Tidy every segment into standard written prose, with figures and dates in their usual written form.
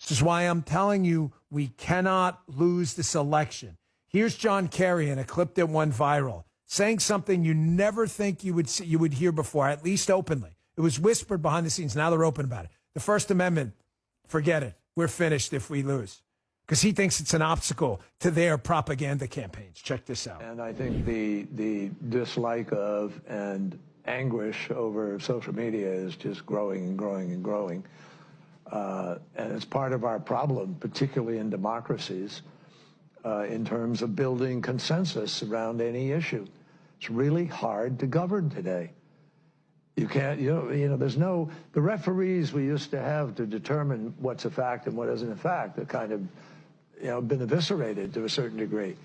This is why I'm telling you we cannot lose this election. Here's John Kerry in a clip that went viral, saying something you never think you would hear before, at least openly. It was whispered behind the scenes. Now they're open about it. The First Amendment, forget it. We're finished if we lose. Because he thinks it's an obstacle to their propaganda campaigns. Check this out. And I think the dislike of and anguish over social media is just growing and growing and growing. And it's part of our problem, particularly in democracies, in terms of building consensus around any issue. It's really hard to govern today. You can't, there's no, the referees we used to have to determine what's a fact and what isn't a fact are kind of, been eviscerated to a certain degree.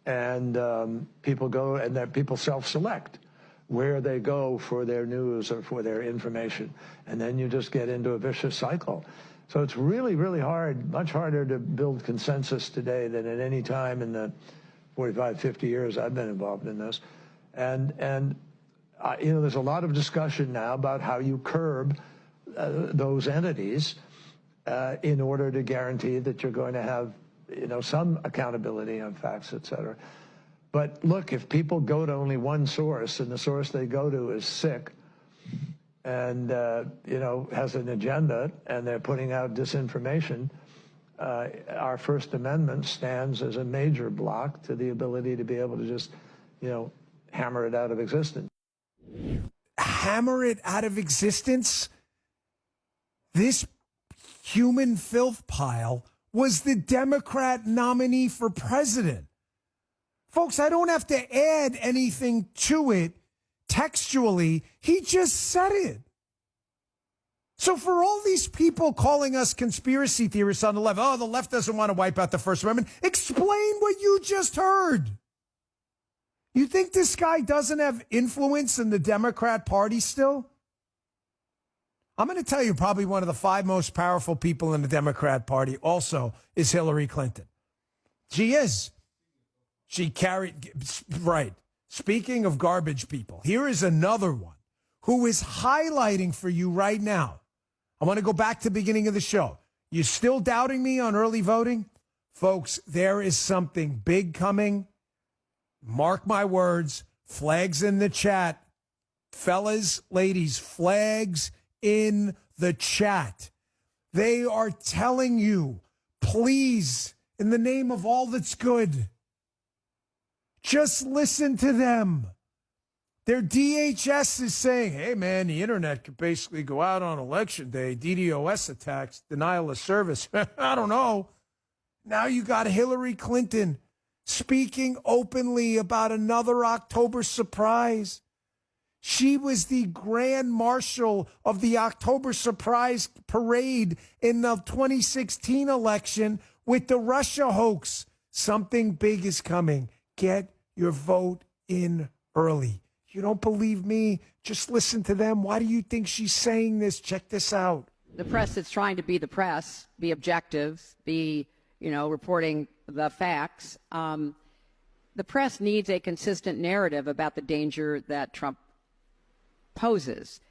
And people go, and people self-select where they go for their news or for their information. And then you just get into a vicious cycle. So it's really, really hard, much harder to build consensus today than at any time in the 45, 50 years I've been involved in this. And there's a lot of discussion now about how you curb those entities in order to guarantee that you're going to have, some accountability on facts, et cetera. But look, if people go to only one source and the source they go to is sick and, has an agenda and they're putting out disinformation, our First Amendment stands as a major block to the ability to be able to just, hammer it out of existence. Hammer it out of existence? This human filth pile was the Democrat nominee for president. Folks, I don't have to add anything to it textually. He just said it. So for all these people calling us conspiracy theorists on the left, the left doesn't want to wipe out the First Amendment, explain what you just heard. You think this guy doesn't have influence in the Democrat Party still? I'm going to tell you probably one of the 5 most powerful people in the Democrat Party also is Hillary Clinton. She is. She carried, right. Speaking of garbage people, here is another one who is highlighting for you right now. I want to go back to the beginning of the show. You still doubting me on early voting? Folks, there is something big coming. Mark my words, flags in the chat. Fellas, ladies, flags in the chat. They are telling you, please, in the name of all that's good, just listen to them. Their DHS is saying, hey, man, the internet could basically go out on election day. DDoS attacks, denial of service. I don't know. Now you got Hillary Clinton speaking openly about another October surprise. She was the grand marshal of the October surprise parade in the 2016 election with the Russia hoax. Something big is coming. Get your vote in early. You don't believe me? Just listen to them. Why do you think she's saying this? Check this out. The press that's trying to be the press, be objective, be, reporting the facts. The press needs a consistent narrative about the danger that Trump poses.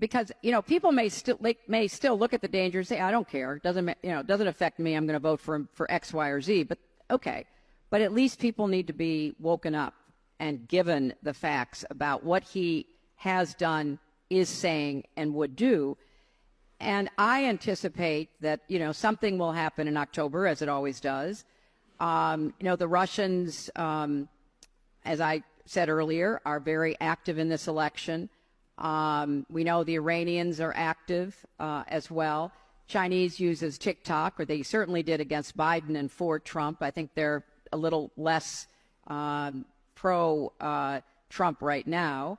Because, people may still look at the danger and say, I don't care. It doesn't affect me. I'm going to vote for him for X, Y, or Z. But okay. But at least people need to be woken up and given the facts about what he has done, is saying, and would do. And I anticipate that, something will happen in October, as it always does. The Russians, as I said earlier, are very active in this election. We know the Iranians are active as well. Chinese uses TikTok, or they certainly did against Biden and for Trump. I think they're a little less pro-Trump right now.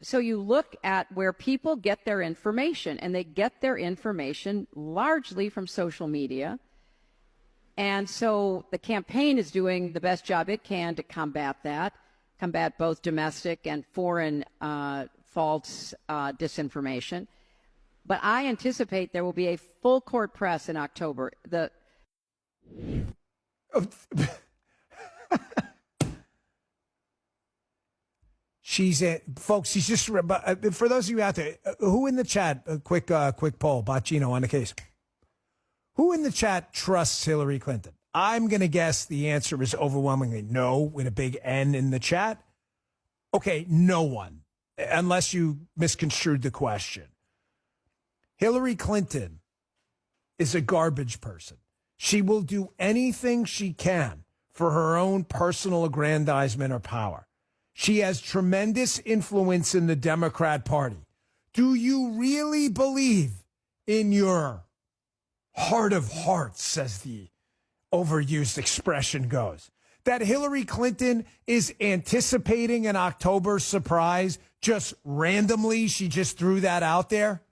So you look at where people get their information, and they get their information largely from social media. And so the campaign is doing the best job it can to combat that, combat both domestic and foreign false disinformation. But I anticipate there will be a full court press in October. Folks, she's just, for those of you out there, who in the chat, a quick poll, Bacino on the case. Who in the chat trusts Hillary Clinton? I'm going to guess the answer is overwhelmingly no, with a big N in the chat. Okay, no one, unless you misconstrued the question. Hillary Clinton is a garbage person. She will do anything she can for her own personal aggrandizement or power. She has tremendous influence in the Democrat Party. Do you really believe in your heart of hearts, as the overused expression goes, that Hillary Clinton is anticipating an October surprise just randomly? She just threw that out there.